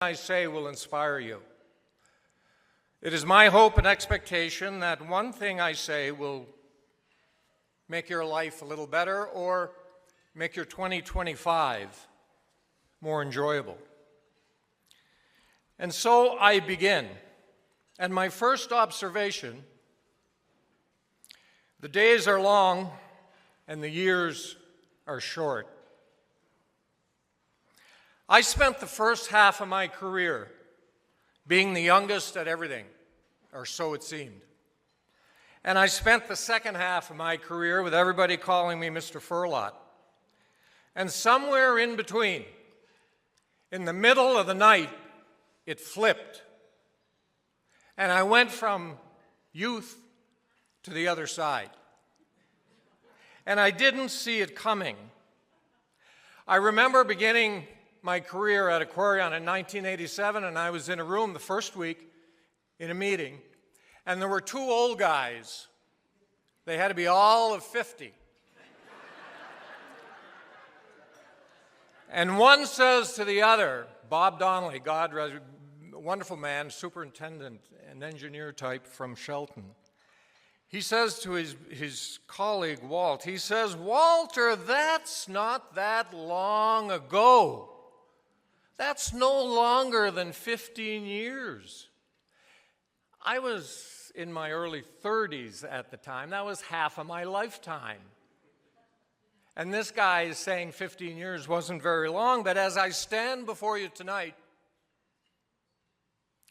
I say will inspire you. It is my hope and expectation that one thing I say will make your life a little better or make your 2025 more enjoyable. And so I begin. And my first observation, the days are long and the years are short. I spent the first half of my career being the youngest at everything, or so it seemed. And I spent the second half of my career with everybody calling me Mr. Firlotte. And somewhere in between, in the middle of the night, it flipped. And I went from youth to the other side. And I didn't see it coming. I remember beginning my career at Aquarion in 1987, and I was in a room the first week in a meeting, and there were two old guys. They had to be all of 50. And one says to the other, Bob Donnelly, a wonderful man, superintendent and engineer type from Shelton. He says to his colleague, Walt, he says, "Walter, that's not that long ago. That's no longer than 15 years. I was in my early 30s at the time. That was half of my lifetime. And this guy is saying 15 years wasn't very long, but as I stand before you tonight,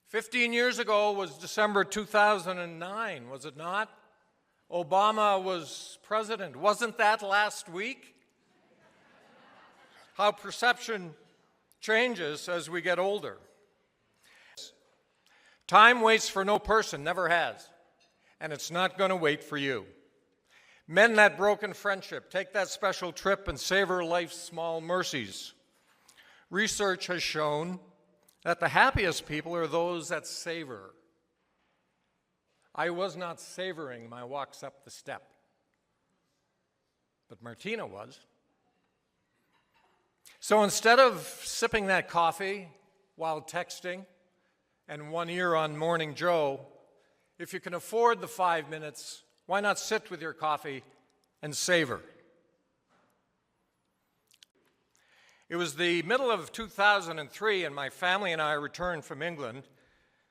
15 years ago was December 2009, was it not? Obama was president. Wasn't that last week? How perception changes as we get older. Time waits for no person, never has, and it's not going to wait for you. Mend that broken friendship, take that special trip, and savor life's small mercies. Research has shown that the happiest people are those that savor. I was not savoring my walks up the step, but Martina was. So instead of sipping that coffee while texting and one ear on Morning Joe, if you can afford the 5 minutes, why not sit with your coffee and savor? It was the middle of 2003, and my family and I returned from England,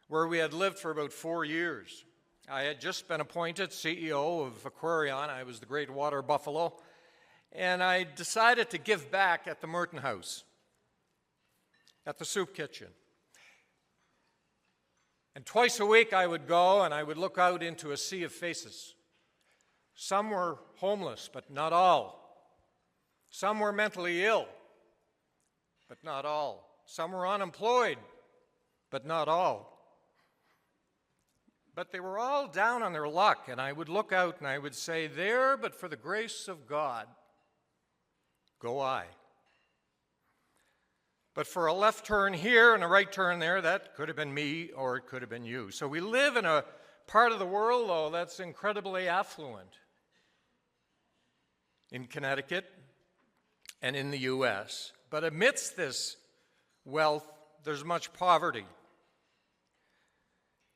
where we had lived for about 4 years. I had just been appointed CEO of Aquarion. I was the great water buffalo. And I decided to give back at the Merton House, at the soup kitchen. And twice a week I would go and I would look out into a sea of faces. Some were homeless, but not all. Some were mentally ill, but not all. Some were unemployed, but not all. But they were all down on their luck, and I would look out and I would say, "There, but for the grace of God, go I." But for a left turn here and a right turn there, that could have been me or it could have been you. So we live in a part of the world, though, that's incredibly affluent. In Connecticut and in the U.S. But amidst this wealth, there's much poverty.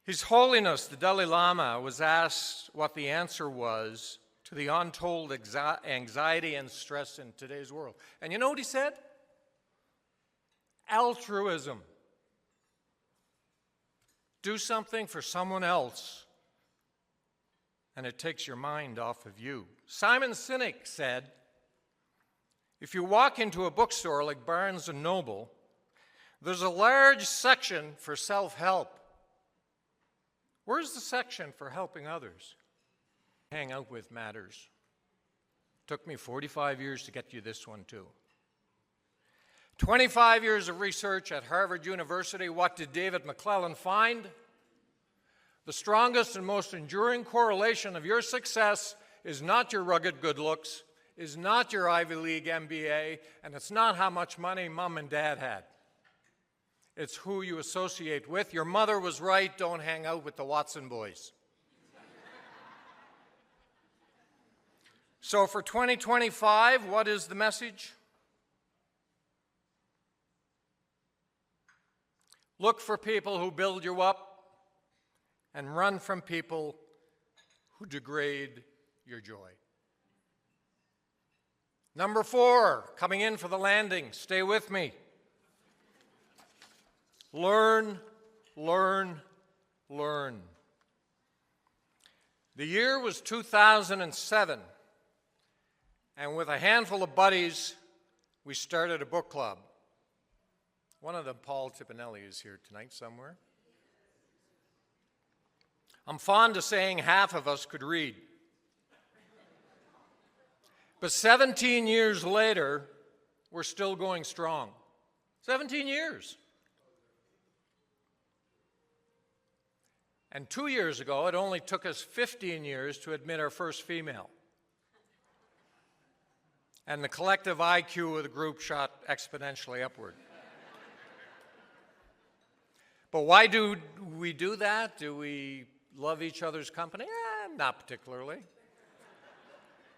His Holiness, the Dalai Lama, was asked what the answer was to the untold anxiety and stress in today's world. And you know what he said? Altruism. Do something for someone else, and it takes your mind off of you. Simon Sinek said, if you walk into a bookstore like Barnes & Noble, there's a large section for self-help. Where's the section for helping others? Hang out with matters. Took me 45 years to get you this one too. 25 years of research at Harvard University. What did David McClellan find? The strongest and most enduring correlation of your success is not your rugged good looks, is not your Ivy League MBA, and it's not how much money mom and dad had. It's who you associate with. Your mother was right, don't hang out with the Watson boys. So for 2025, what is the message? Look for people who build you up and run from people who degrade your joy. Number 4, coming in for the landing. Stay with me. Learn, learn, learn. The year was 2007, and with a handful of buddies, we started a book club. One of them, Paul Tipinelli, is here tonight somewhere. I'm fond of saying half of us could read. But 17 years later, we're still going strong. 17 years. And 2 years ago, it only took us 15 years to admit our first female. And the collective IQ of the group shot exponentially upward. But why do we do that? Do we love each other's company? Not particularly.